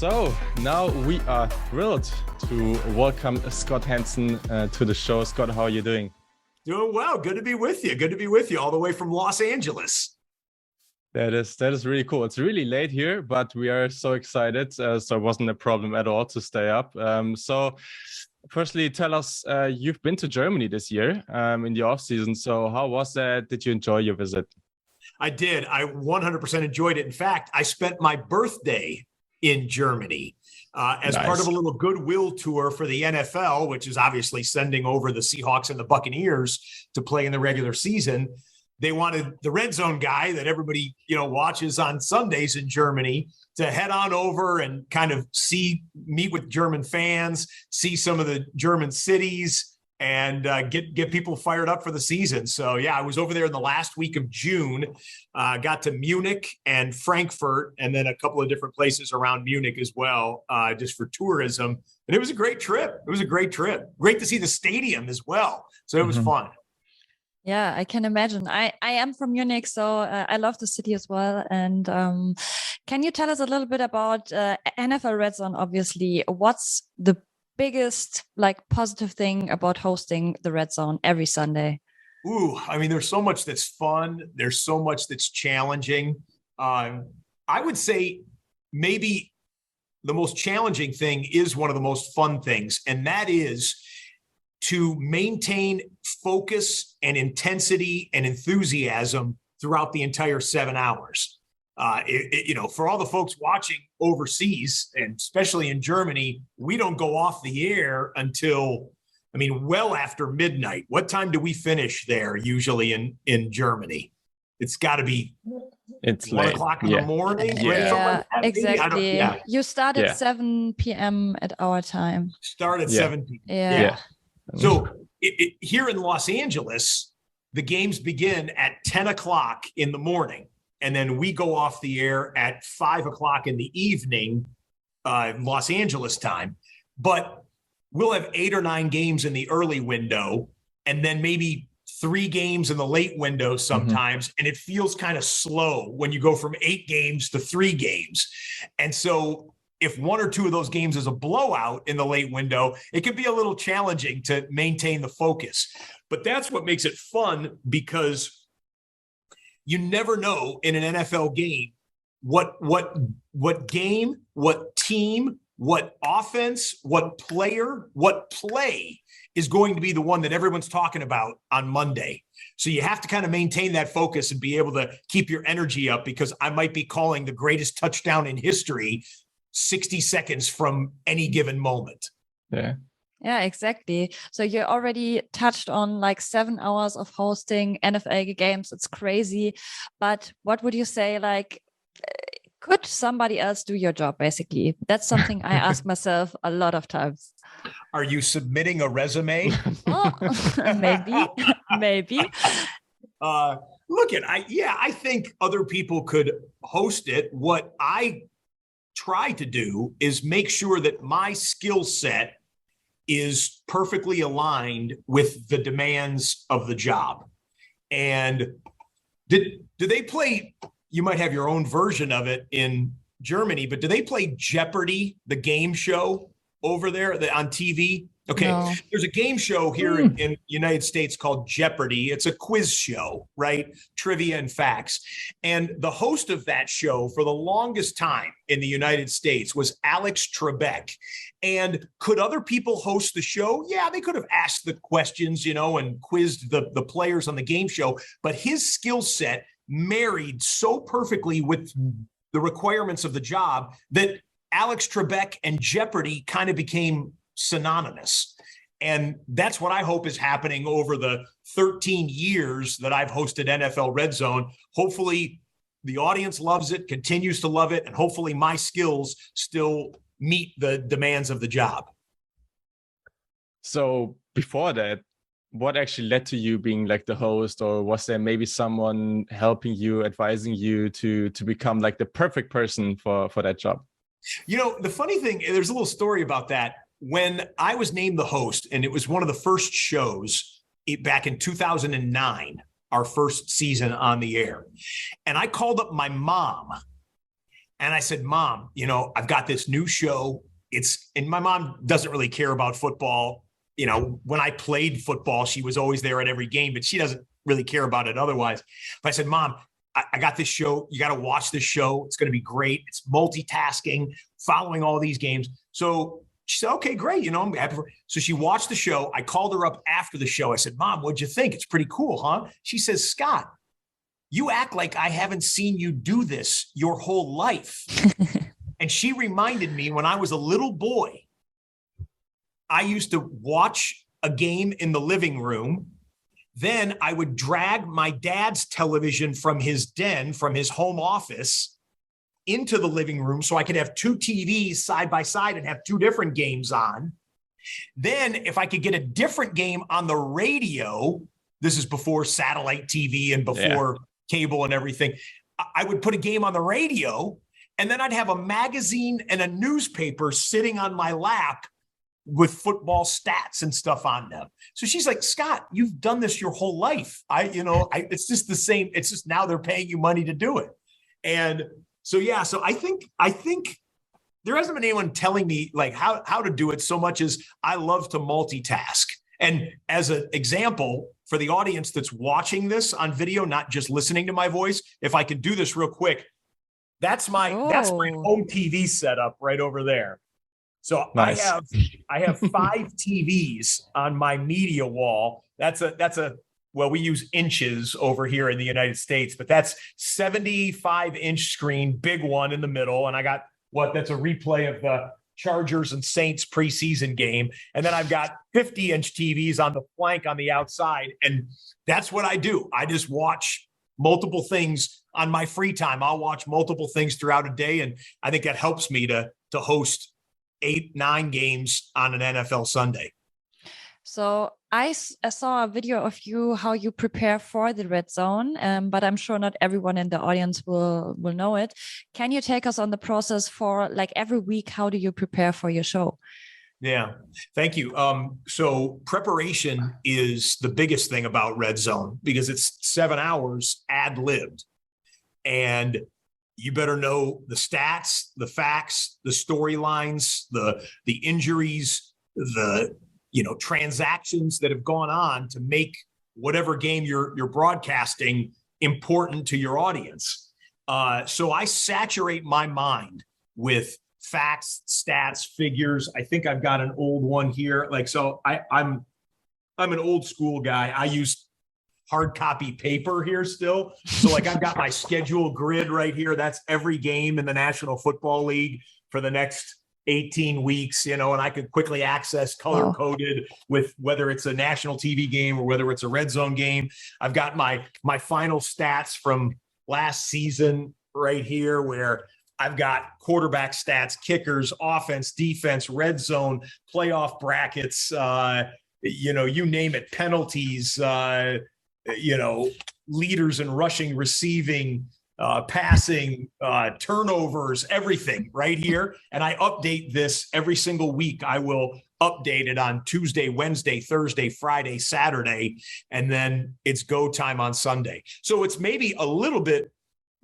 So now we are thrilled to welcome Scott Hanson to the show. Scott, how are you doing? Doing well. Good to be with you. Good to be with you all the way from Los Angeles. That is really cool. It's really late here, but we are so excited. So it wasn't a problem at all to stay up. So firstly, tell us, you've been to Germany this year in the off season. So how was that? Did you enjoy your visit? I did. I 100% enjoyed it. In fact, I spent my birthday in Germany as part of a little goodwill tour for the NFL, which is obviously sending over the Seahawks and the Buccaneers to play in the regular season. They wanted the RedZone guy that everybody, watches on Sundays in Germany to head on over and kind of meet with German fans, see some of the German cities, and get people fired up for the season. So, yeah, I was over there in the last week of June, got to Munich and Frankfurt, and then a couple of different places around Munich as well, just for tourism. And it was a great trip. Great to see the stadium as well. So it was fun. Yeah, I can imagine. I am from Munich, so I love the city as well. And can you tell us a little bit about NFL RedZone, obviously? What's the biggest positive thing about hosting the RedZone every Sunday? There's so much that's fun. There's so much that's challenging. I would say maybe the most challenging thing is one of the most fun things, and that is to maintain focus and intensity and enthusiasm throughout the entire 7 hours. For all the folks watching overseas, and especially in Germany, we don't go off the air until, well after midnight. What time do we finish there usually in Germany? It's got to be 1 o'clock in the morning. Yeah, exactly. You start at 7 p.m. at our time. Start at 7 p.m. Yeah. So here in Los Angeles, the games begin at 10 o'clock in the morning. And then we go off the air at 5 o'clock in the evening, Los Angeles time. But we'll have 8 or 9 games in the early window, and then maybe 3 games in the late window sometimes. And it feels kind of slow when you go from 8 games to 3 games. And so if 1 or 2 of those games is a blowout in the late window, it can be a little challenging to maintain the focus. But that's what makes it fun, because you never know in an NFL game what game, what team, what offense, what player, what play is going to be the one that everyone's talking about on Monday. So you have to kind of maintain that focus and be able to keep your energy up, because I might be calling the greatest touchdown in history 60 seconds from any given moment. Yeah, exactly. So you already touched on 7 hours of hosting NFL games. It's crazy. But what would you say, could somebody else do your job, basically? That's something I ask myself a lot of times. Are you submitting a resume? Maybe. I think other people could host it. What I try to do is make sure that my skill set is perfectly aligned with the demands of the job. And do they play, you might have your own version of it in Germany, but do they play Jeopardy, the game show over there on TV? Okay, no. There's a game show here in the United States called Jeopardy. It's a quiz show, right? Trivia and facts. And the host of that show for the longest time in the United States was Alex Trebek. And could other people host the show? Yeah, they could have asked the questions, and quizzed the players on the game show. But his skill set married so perfectly with the requirements of the job that Alex Trebek and Jeopardy kind of became synonymous. And that's what I hope is happening over the 13 years that I've hosted NFL RedZone. Hopefully the audience loves it, continues to love it, and hopefully my skills still meet the demands of the job. So before that, what actually led to you being the host, or was there maybe someone helping you, advising you to become the perfect person for that job? The funny thing, there's a little story about that. When I was named the host, and it was one of the first shows back in 2009, our first season on the air, and I called up my mom And I said, Mom, I've got this new show. And my mom doesn't really care about football. When I played football, she was always there at every game, but she doesn't really care about it otherwise. But I said, Mom, I got this show. You got to watch this show. It's going to be great. It's multitasking, following all these games. So she said, okay, great. I'm happy for. So she watched the show. I called her up after the show. I said, Mom, what'd you think? It's pretty cool, huh? She says, Scott, you act like I haven't seen you do this your whole life. And she reminded me when I was a little boy, I used to watch a game in the living room. Then I would drag my dad's television from his den, from his home office, into the living room so I could have two TVs side by side and have two different games on. Then if I could get a different game on the radio, this is before satellite TV and before cable and everything, I would put a game on the radio, and then I'd have a magazine and a newspaper sitting on my lap with football stats and stuff on them. So she's like, Scott, you've done this your whole life. It's just the same. It's just now they're paying you money to do it. And so, so I think there hasn't been anyone telling me like how to do it so much as I love to multitask. And as an example for the audience that's watching this on video, not just listening to my voice, if I could do this real quick, that's my home TV setup right over there. So nice. I have 5 TVs on my media wall. Well, we use inches over here in the United States, but that's 75-inch screen, big one in the middle. And I got that's a replay of the Chargers and Saints preseason game. And then I've got 50-inch TVs on the flank on the outside. And that's what I do. I just watch multiple things on my free time. I'll watch multiple things throughout a day. And I think that helps me to host 8-9 games on an NFL Sunday. So I saw a video of you, how you prepare for the Red Zone, but I'm sure not everyone in the audience will know it. Can you take us on the process for like every week? How do you prepare for your show? Yeah, thank you. So preparation is the biggest thing about Red Zone because it's 7 hours ad-libbed. And you better know the stats, the facts, the storylines, the injuries, the transactions that have gone on to make whatever game you're broadcasting important to your audience. So I saturate my mind with facts, stats, figures. I think I've got an old one here. I'm an old school guy. I use hard copy paper here still. So I've got my schedule grid right here. That's every game in the National Football League for the next 18 weeks, and I could quickly access color coded with whether it's a national TV game or whether it's a Red Zone game. I've got my final stats from last season right here where I've got quarterback stats, kickers, offense, defense, Red Zone, playoff brackets, you name it, penalties, leaders in rushing, receiving, passing, turnovers, everything right here. And I update this every single week. I will update it on Tuesday, Wednesday, Thursday, Friday, Saturday, and then it's go time on Sunday. So it's maybe a little bit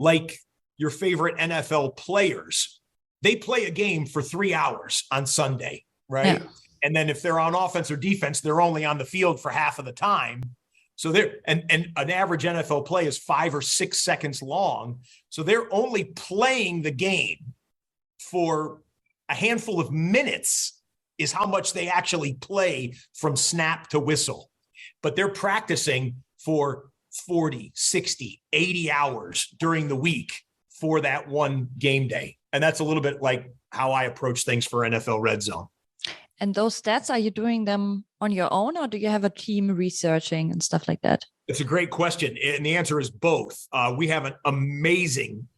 like your favorite NFL players. They play a game for 3 hours on Sunday, right? Yeah. And then if they're on offense or defense, they're only on the field for half of the time. So and an average NFL play is 5 or 6 seconds long. So they're only playing the game for a handful of minutes is how much they actually play from snap to whistle. But they're practicing for 40, 60, 80 hours during the week for that one game day. And that's a little bit like how I approach things for NFL Red Zone. And those stats, are you doing them on your own, or do you have a team researching and stuff like that? It's a great question. And the answer is both. We have an amazing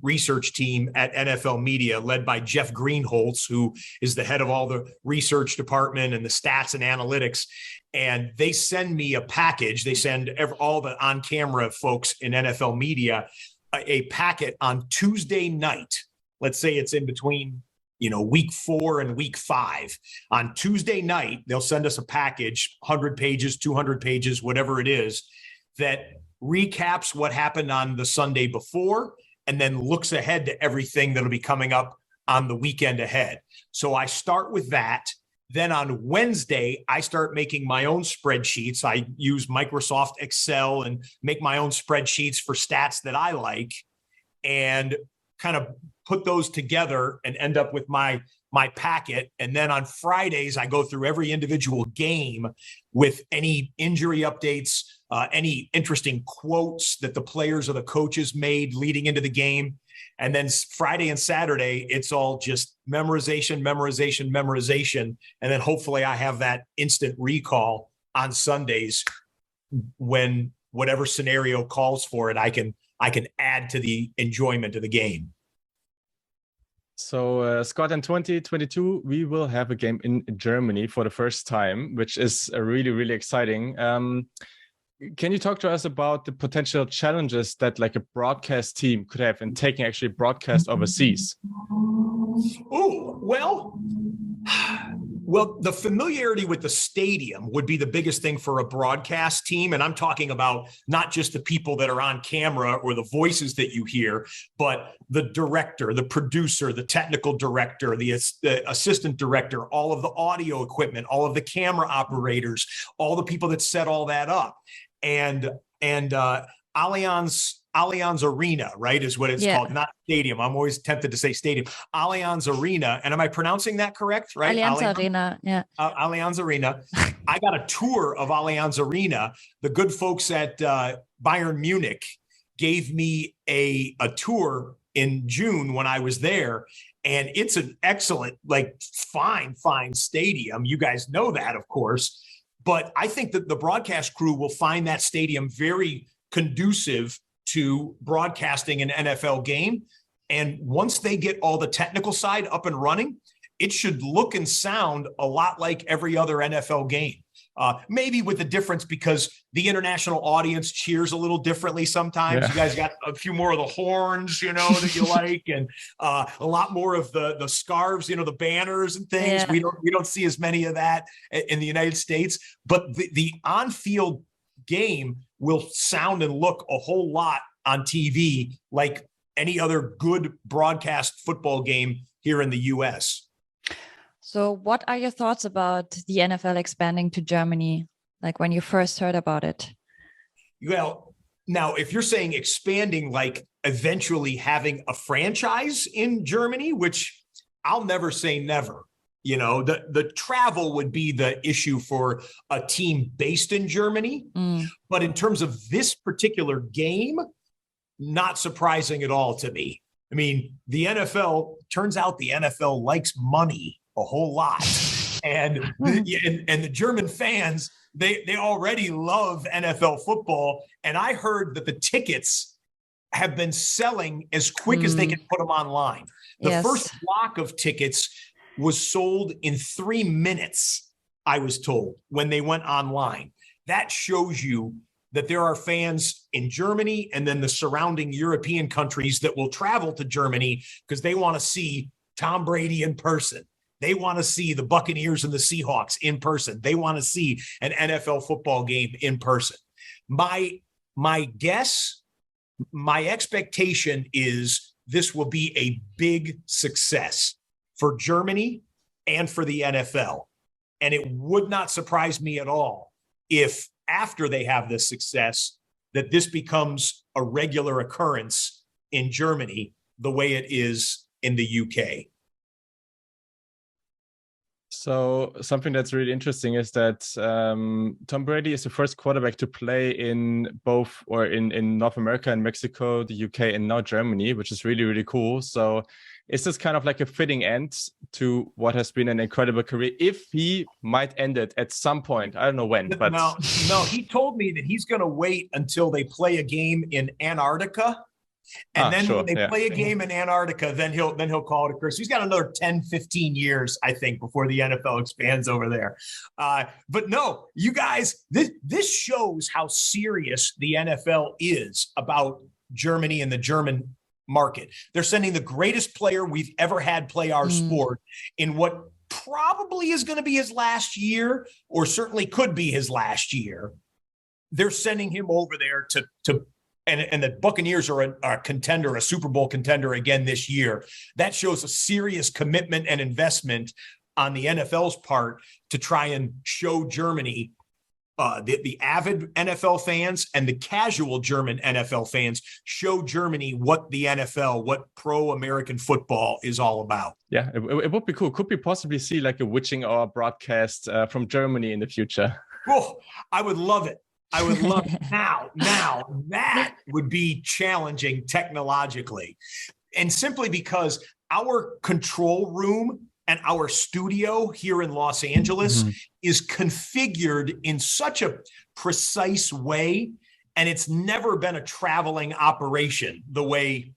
research team at NFL Media led by Jeff Greenholz, who is the head of all the research department and the stats and analytics. And they send me a package. They send all the on-camera folks in NFL Media a packet on Tuesday night. Let's say it's in between week 4 and week 5. On Tuesday night, they'll send us a package, 100 pages, 200 pages, whatever it is, that recaps what happened on the Sunday before and then looks ahead to everything that'll be coming up on the weekend ahead. So I start with that. Then on Wednesday, I start making my own spreadsheets. I use Microsoft Excel and make my own spreadsheets for stats that I like, and kind of put those together and end up with my packet. And then on Fridays, I go through every individual game with any injury updates, any interesting quotes that the players or the coaches made leading into the game. And then Friday and Saturday, it's all just memorization. And then hopefully I have that instant recall on Sundays when whatever scenario calls for it, I can add to the enjoyment of the game. So, Scott, in 2022, we will have a game in Germany for the first time, which is really, really exciting. Can you talk to us about the potential challenges that like a broadcast team could have in taking actually broadcast overseas? Oh, well, the familiarity with the stadium would be the biggest thing for a broadcast team. And I'm talking about not just the people that are on camera or the voices that you hear, but the director, the producer, the technical director, the assistant director, all of the audio equipment, all of the camera operators, all the people that set all that up. And Allianz Arena, right, is what it's called, not stadium. I'm always tempted to say stadium. Allianz Arena. And am I pronouncing that correct? Right? Allianz Arena, yeah. Allianz Arena. I got a tour of Allianz Arena. The good folks at Bayern Munich gave me a tour in June when I was there. And it's an excellent, like, fine stadium. You guys know that, of course. But I think that the broadcast crew will find that stadium very conducive to broadcasting an NFL game. And once they get all the technical side up and running, it should look and sound a lot like every other NFL game. Maybe with the difference because the international audience cheers a little differently sometimes. Yeah. You guys got a few more of the horns, that you like, and a lot more of the scarves, the banners and things. Yeah. We don't see as many of that in the United States, but the on-field game will sound and look a whole lot on TV like any other good broadcast football game here in the US. So what are your thoughts about the NFL expanding to Germany, like when you first heard about it? Well, now, if you're saying expanding, like eventually having a franchise in Germany, which I'll never say never, the travel would be the issue for a team based in Germany. But in terms of this particular game, not surprising at all to me. I mean, turns out the NFL likes money a whole lot. And the German fans, they already love NFL football. And I heard that the tickets have been selling as quick as they can put them online. The first block of tickets was sold in 3 minutes, I was told, when they went online. That shows you that there are fans in Germany and then the surrounding European countries that will travel to Germany because they want to see Tom Brady in person. They want to see the Buccaneers and the Seahawks in person. They want to see an NFL football game in person. My guess, my expectation is this will be a big success for Germany and for the NFL. And it would not surprise me at all if after they have this success, that this becomes a regular occurrence in Germany the way it is in the UK. So something that's really interesting is that Tom Brady is the first quarterback to play in both, or in North America and Mexico, the UK, and now Germany, which is really, really cool. So is this kind of like a fitting end to what has been an incredible career? If he might end it at some point, I don't know when, but no, he told me that he's going to wait until they play a game in Antarctica. And then when they play a game in Antarctica, then he'll call it a career. So he's got another 10, 15 years, I think, before the NFL expands over there. But no, you guys, this shows how serious the NFL is about Germany and the German market. They're sending the greatest player we've ever had play our sport in what probably is going to be his last year, or certainly could be his last year. They're sending him over there to and the Buccaneers are a contender, a Super Bowl contender again this year. That shows a serious commitment and investment on the NFL's part to try and show Germany, the avid NFL fans and the casual German NFL fans, show Germany what the NFL, what pro-American football is all about. Yeah, it would be cool. Could we possibly see like a witching hour broadcast from Germany in the future? Oh, I would love it. I would love it. Now that would be challenging technologically. And simply because our control room and our studio here in Los Angeles is configured in such a precise way. And it's never been a traveling operation the way,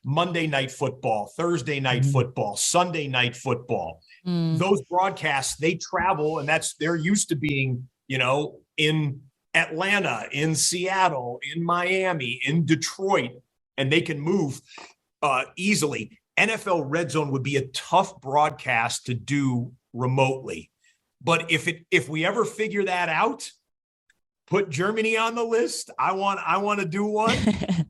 Monday Night Football, Thursday Night Football, Sunday Night Football. Those broadcasts, they travel, and they're used to being, in Atlanta, in Seattle, in Miami, in Detroit, and they can move easily. NFL RedZone would be a tough broadcast to do remotely. But if we ever figure that out, put Germany on the list. I want to do one.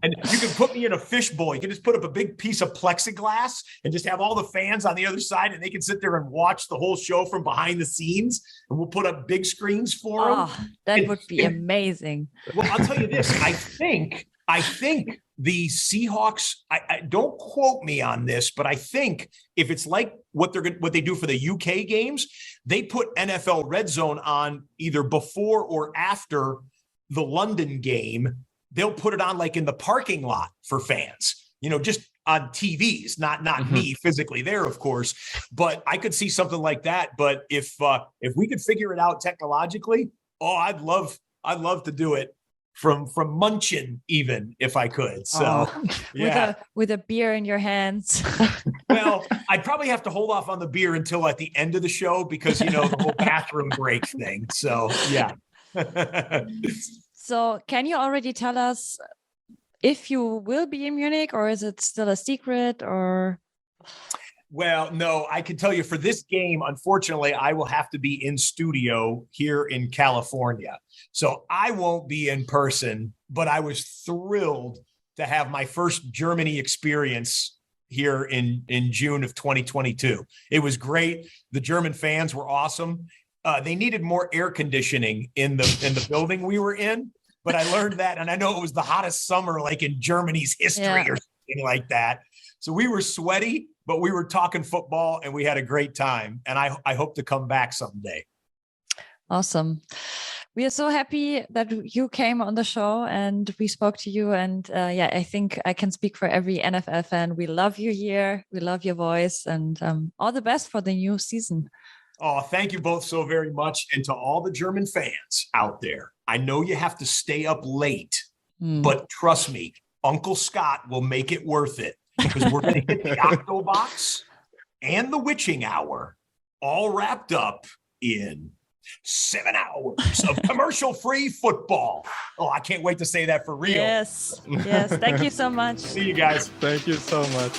And you can put me in a fishbowl. You can just put up a big piece of plexiglass and just have all the fans on the other side, and they can sit there and watch the whole show from behind the scenes. And we'll put up big screens for them. That would be amazing. Well, I'll tell you this. I think the Seahawks, I don't quote me on this, but I think if it's like what they do for the UK games, they put NFL RedZone on either before or after the London game. They'll put it on like in the parking lot for fans, just on TVs, not me physically there, of course, but I could see something like that. But if we could figure it out technologically, I'd love to do it. From Munchen, even if I could. So, with a beer in your hands. Well, I'd probably have to hold off on the beer until at the end of the show because the whole bathroom break thing. So, yeah. So, can you already tell us if you will be in Munich, or is it still a secret? Or well, no, I can tell you for this game, unfortunately, I will have to be in studio here in California. So I won't be in person, but I was thrilled to have my first Germany experience here in June of 2022. It was great. The German fans were awesome. They needed more air conditioning in the building we were in, but I learned that, and I know it was the hottest summer like in Germany's history or something like that. So we were sweaty, but we were talking football and we had a great time. And I hope to come back someday. Awesome. We are so happy that you came on the show and we spoke to you. And I think I can speak for every NFL fan. We love you here. We love your voice, and all the best for the new season. Oh, thank you both so very much. And to all the German fans out there, I know you have to stay up late, but trust me, Uncle Scott will make it worth it. Because we're going to get the Octobox and the Witching Hour all wrapped up in 7 hours of commercial-free football. Oh, I can't wait to say that for real. Yes. Thank you so much. See you guys. Thank you so much.